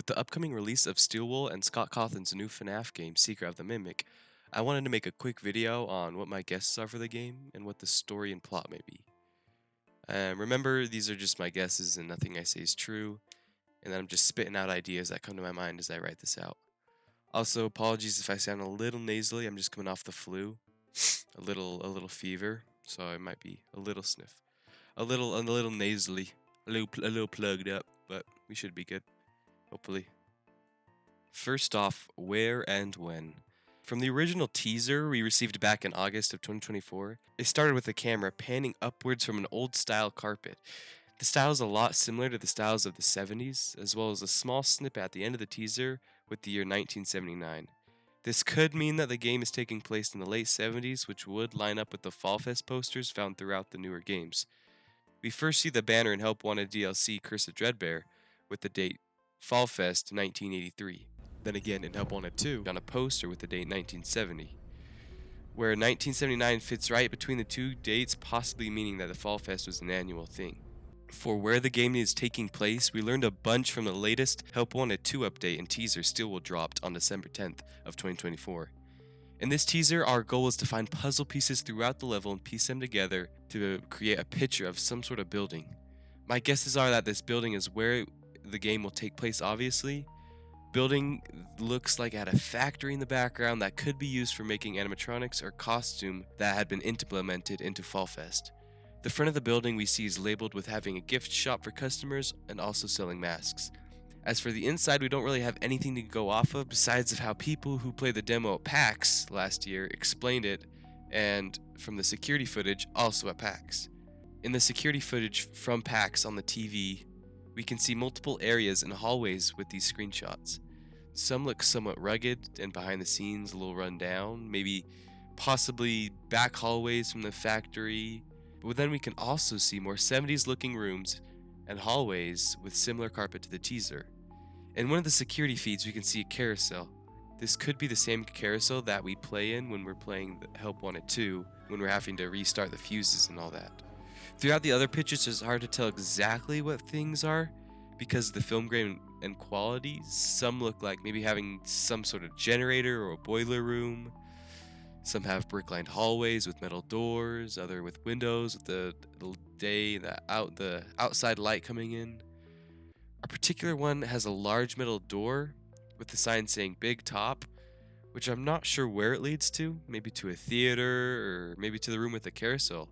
the upcoming release of Steelwool and Scott Cawthon's new FNAF game, Secret of the Mimic, I wanted to make a quick video on what my guesses are for the game and what the story and plot may be. Remember, these are just my guesses and nothing I say is true, and I'm just spitting out ideas that come to my mind as I write this out. Also, apologies if I sound a little nasally, I'm just coming off the flu, a little fever, so I might be a little sniff, a little nasally, a little plugged up, but we should be good, hopefully. First off, where and when? From the original teaser we received back in August of 2024, it started with the camera panning upwards from an old style carpet. The style is a lot similar to the styles of the 70s, as well as a small snippet at the end of the teaser with the year 1979. This could mean that the game is taking place in the late 70s, which would line up with the Fall Fest posters found throughout the newer games. We first see the banner in Help Wanted DLC Curse of Dreadbear with the date Fall Fest 1983. Then again in Help Wanted 2 on a poster with the date 1970, where 1979 fits right between the two dates, possibly meaning that the Fall Fest was an annual thing. For where the game is taking place, we learned a bunch from the latest Help Wanted 2 update and teaser Steelwool dropped on December 10th of 2024. In this teaser, our goal is to find puzzle pieces throughout the level and piece them together to create a picture of some sort of building. My guesses are that this building is where the game will take place, obviously. Building looks like it had a factory in the background that could be used for making animatronics or costume that had been implemented into Fall Fest. The front of the building we see is labeled with having a gift shop for customers and also selling masks. As for the inside, we don't really have anything to go off of besides of how people who played the demo at PAX last year explained it, and from the security footage also at PAX. In the security footage from PAX on the TV, we can see multiple areas and hallways with these screenshots. Some look somewhat rugged and behind the scenes a little run down, maybe possibly back hallways from the factory, but then we can also see more 70s looking rooms and hallways with similar carpet to the teaser. In one of the security feeds we can see a carousel. This could be the same carousel that we play in when we're playing the Help Wanted 2, when we're having to restart the fuses and all that. Throughout the other pictures, it's hard to tell exactly what things are because of the film grain and quality. Some look like maybe having some sort of generator or a boiler room. Some have brick-lined hallways with metal doors, other with windows with the outside light coming in. A particular one has a large metal door with the sign saying Big Top, which I'm not sure where it leads to, maybe to a theater or maybe to the room with the carousel.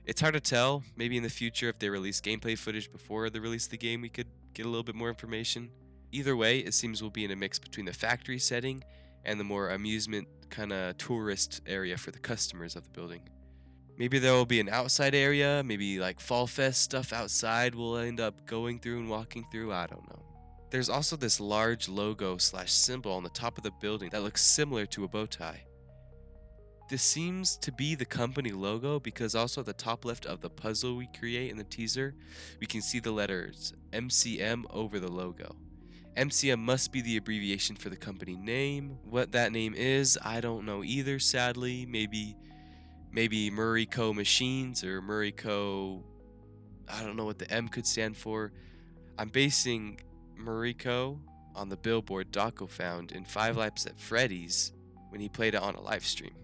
It's hard to tell. Maybe in the future, if they release gameplay footage before they release the game, we could get a little bit more information. Either way, it seems we'll be in a mix between the factory setting and the more amusement kind of tourist area for the customers of the building. Maybe there will be an outside area, maybe like Fall Fest stuff outside we'll end up going through and walking through, I don't know. There's also this large logo / symbol on the top of the building that looks similar to a bow tie. This seems to be the company logo because also at the top left of the puzzle we create in the teaser, we can see the letters MCM over the logo. MCM must be the abbreviation for the company name. What that name is, I don't know either, sadly. Maybe Murray-Co Machines or Murray-Co, I don't know what the M could stand for. I'm basing Murray-Co on the billboard Daco found in 5 Laps at Freddy's when he played it on a live stream.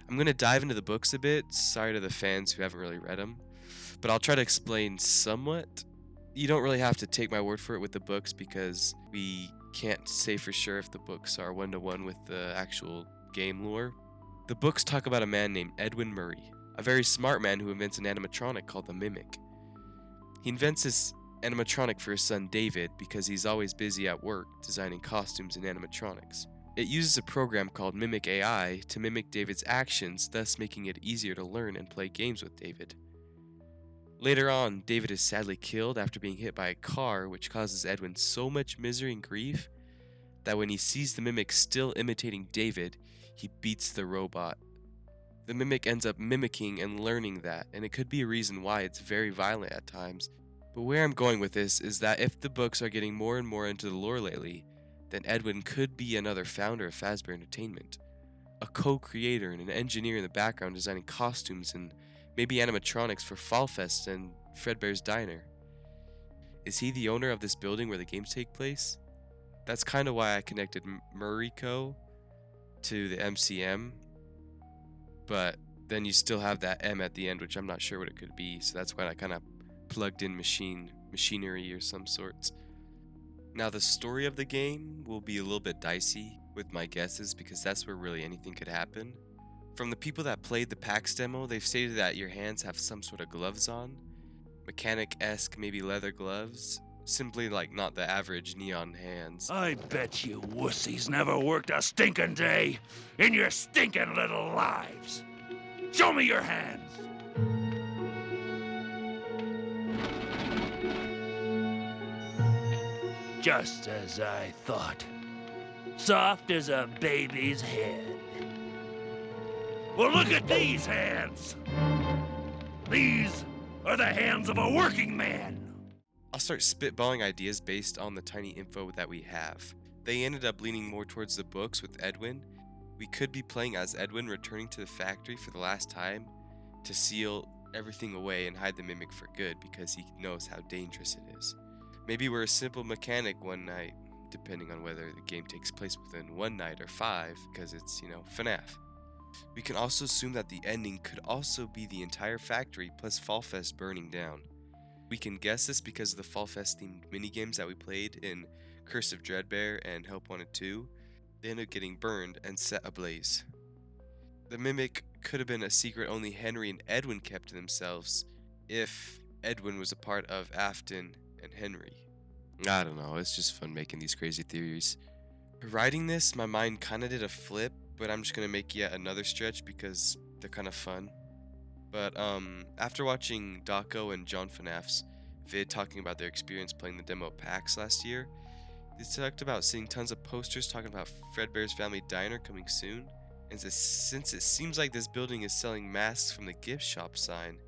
I'm going to dive into the books a bit, sorry to the fans who haven't really read them, but I'll try to explain somewhat. You don't really have to take my word for it with the books because we can't say for sure if the books are one-to-one with the actual game lore. The books talk about a man named Edwin Murray, a very smart man who invents an animatronic called the Mimic. He invents this animatronic for his son David because he's always busy at work designing costumes and animatronics. It uses a program called Mimic AI to mimic David's actions, thus making it easier to learn and play games with David. Later on, David is sadly killed after being hit by a car, which causes Edwin so much misery and grief that when he sees the Mimic still imitating David, he beats the robot. The Mimic ends up mimicking and learning that, and it could be a reason why it's very violent at times. But where I'm going with this is that if the books are getting more and more into the lore lately, then Edwin could be another founder of Fazbear Entertainment, a co-creator and an engineer in the background designing costumes and maybe animatronics for Fall Fest and Fredbear's Diner. Is he the owner of this building where the games take place? That's kind of why I connected Muriko to the MCM, but then you still have that M at the end, which I'm not sure what it could be, so that's why I kind of plugged in machinery or some sorts. Now the story of the game will be a little bit dicey with my guesses because that's where really anything could happen. From the people that played the PAX demo, they've stated that your hands have some sort of gloves on, mechanic-esque maybe leather gloves, simply like not the average neon hands. I bet you wussies never worked a stinking day in your stinking little lives. Show me your hands. Just as I thought. Soft as a baby's head. Well, look at these hands. These are the hands of a working man. I'll start spitballing ideas based on the tiny info that we have. They ended up leaning more towards the books with Edwin. We could be playing as Edwin returning to the factory for the last time to seal everything away and hide the mimic for good because he knows how dangerous it is. Maybe we're a simple mechanic one night, depending on whether the game takes place within one night or 5, because it's, FNAF. We can also assume that the ending could also be the entire factory plus Fall Fest burning down. We can guess this because of the Fall Fest themed minigames that we played in Curse of Dreadbear and Help Wanted 2. They ended up getting burned and set ablaze. The mimic could have been a secret only Henry and Edwin kept to themselves if Edwin was a part of Afton and Henry. I don't know, it's just fun making these crazy theories. Writing this, my mind kind of did a flip, but I'm just going to make yet another stretch because they're kind of fun. But after watching Daco and John FNAF's vid talking about their experience playing the demo at PAX last year, they talked about seeing tons of posters talking about Fredbear's Family Diner coming soon. And since it seems like this building is selling masks from the gift shop sign,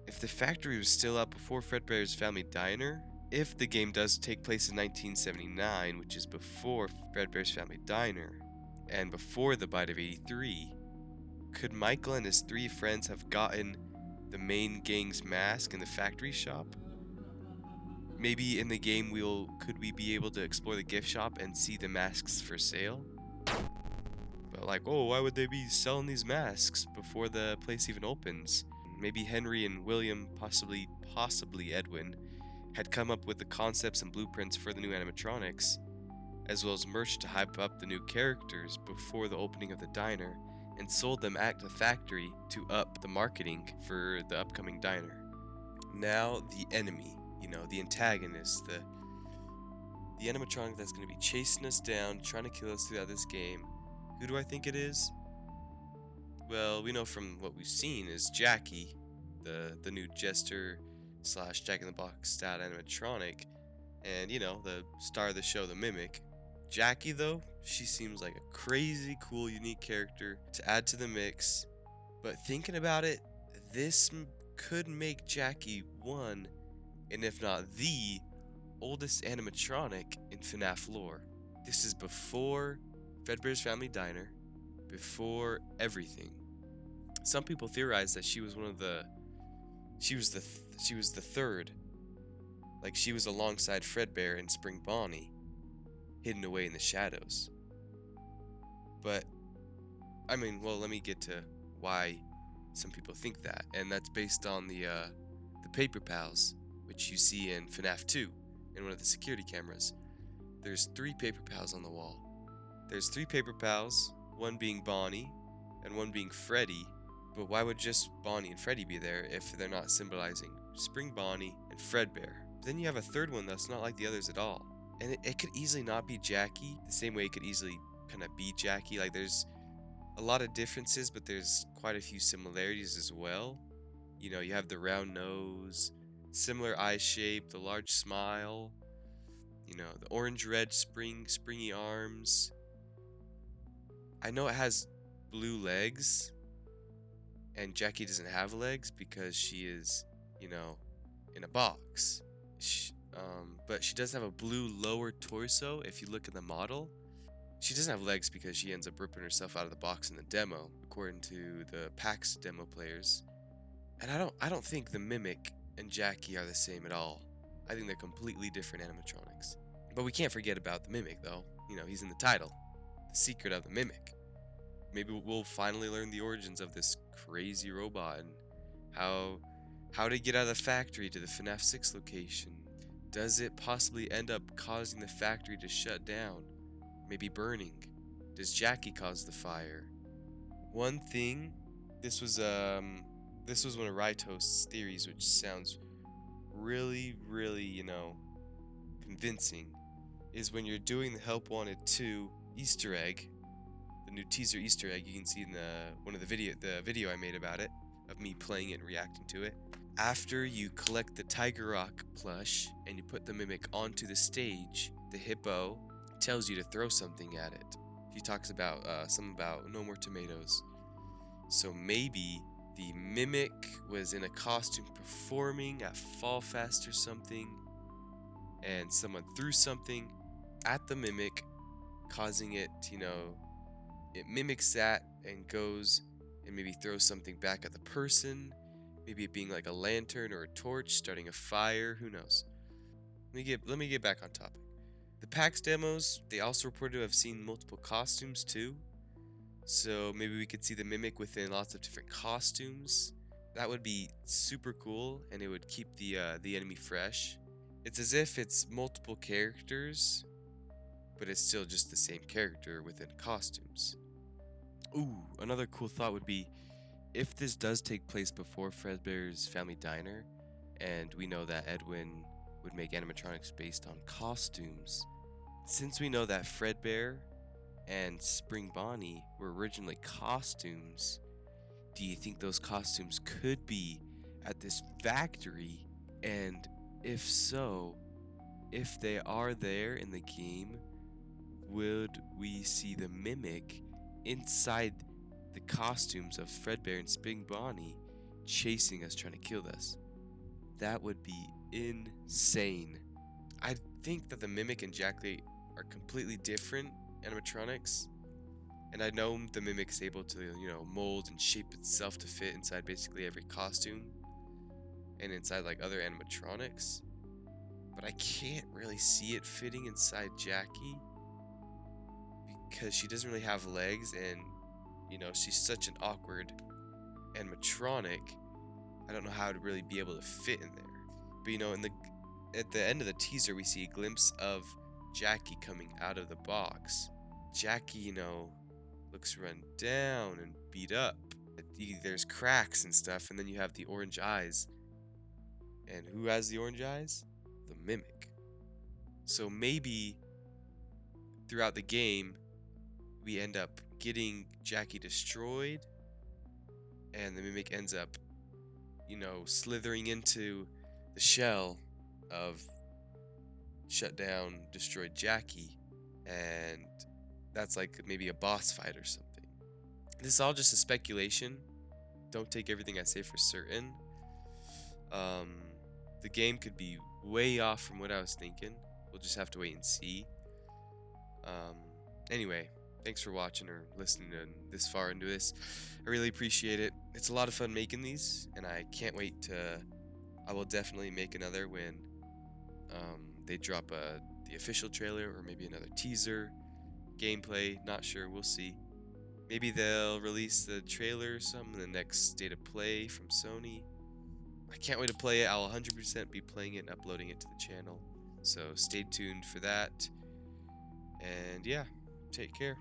if the factory was still up before Fredbear's Family Diner, if the game does take place in 1979, which is before Fredbear's Family Diner, and before the Bite of 83, could Michael and his 3 friends have gotten the main gang's mask in the factory shop? Maybe in the game could we be able to explore the gift shop and see the masks for sale? But why would they be selling these masks before the place even opens? Maybe Henry and William, possibly Edwin, had come up with the concepts and blueprints for the new animatronics, as well as merch to hype up the new characters before the opening of the diner, and sold them at the factory to up the marketing for the upcoming diner. Now the enemy, the antagonist, the animatronic that's going to be chasing us down, trying to kill us throughout this game. Who do I think it is? Well, we know from what we've seen is Jackie, the new Jester / Jack in the Box style animatronic, and the star of the show, the Mimic. Jackie, though, she seems like a crazy cool unique character to add to the mix, but thinking about it, this could make Jackie one, and if not the oldest animatronic in FNAF lore. This is before Fredbear's Family Diner, before everything. Some people theorize that she was the third. Like she was alongside Fredbear and Spring Bonnie, hidden away in the shadows. But let me get to why some people think that, and that's based on the paper pals, which you see in FNAF 2 in one of the security cameras. There's 3 paper pals on the wall. There's 3 paper pals, one being Bonnie and one being Freddy. But why would just Bonnie and Freddy be there if they're not symbolizing Spring Bonnie and Fredbear? Then you have a third one that's not like the others at all. And it could easily not be Jackie, the same way it could easily kind of be Jackie. There's a lot of differences, but there's quite a few similarities as well. You have the round nose, similar eye shape, the large smile, the orange-red springy arms. I know it has blue legs, and Jackie doesn't have legs because she is, in a box. But she does have a blue lower torso if you look at the model. She doesn't have legs because she ends up ripping herself out of the box in the demo, according to the PAX demo players. And I don't think the Mimic and Jackie are the same at all. I think they're completely different animatronics. But we can't forget about the Mimic, though. You know, he's in the title. The secret of the Mimic. Maybe we'll finally learn the origins of this crazy robot and how to get out of the factory to the FNAF 6 location. Does it possibly end up causing the factory to shut down? Maybe burning? Does Jackie cause the fire? One thing, this was one of Raito's theories, which sounds really, convincing, is when you're doing the Help Wanted 2 Easter egg, the new teaser Easter egg you can see in the video I made about it, of me playing it and reacting to it. After you collect the Tiger Rock plush and you put the Mimic onto the stage, the hippo tells you to throw something at it. He talks about something about no more tomatoes. So maybe the Mimic was in a costume performing at Fall Fest or something, and someone threw something at the Mimic, causing it, it mimics that and goes and maybe throws something back at the person. Maybe it being like a lantern or a torch, starting a fire, who knows. Let me get back on topic. The PAX demos, they also reported to have seen multiple costumes too. So maybe we could see the Mimic within lots of different costumes. That would be super cool, and it would keep the enemy fresh. It's as if it's multiple characters, but it's still just the same character within costumes. Ooh, another cool thought would be, if this does take place before Fredbear's Family Diner, and we know that Edwin would make animatronics based on costumes, since we know that Fredbear and Spring Bonnie were originally costumes, do you think those costumes could be at this factory? And if so, if they are there in the game, would we see the Mimic inside the costumes of Fredbear and Spring Bonnie chasing us, trying to kill us? That would be insane. I think that the Mimic and Jackie are completely different animatronics, and I know the Mimic's able to, mold and shape itself to fit inside basically every costume and inside like other animatronics, but I can't really see it fitting inside Jackie because she doesn't really have legs, and she's such an awkward animatronic. I don't know how to really be able to fit in there. But at the end of the teaser, we see a glimpse of Jackie coming out of the box. Jackie, looks run down and beat up. There's cracks and stuff, and then you have the orange eyes. And who has the orange eyes? The Mimic. So maybe throughout the game, we end up getting Jackie destroyed, and the Mimic ends up, slithering into the shell of shut down, destroyed Jackie, and that's like maybe a boss fight or something. This is all just a speculation. Don't take everything I say for certain. The game could be way off from what I was thinking. We'll just have to wait and see. Anyway, thanks for watching or listening this far into this. I really appreciate it. It's a lot of fun making these, and I can't wait to. I will definitely make another when they drop the official trailer, or maybe another teaser, gameplay. Not sure. We'll see. Maybe they'll release the trailer or something in the next State of Play from Sony. I can't wait to play it. I'll 100% be playing it and uploading it to the channel. So stay tuned for that. And yeah, take care.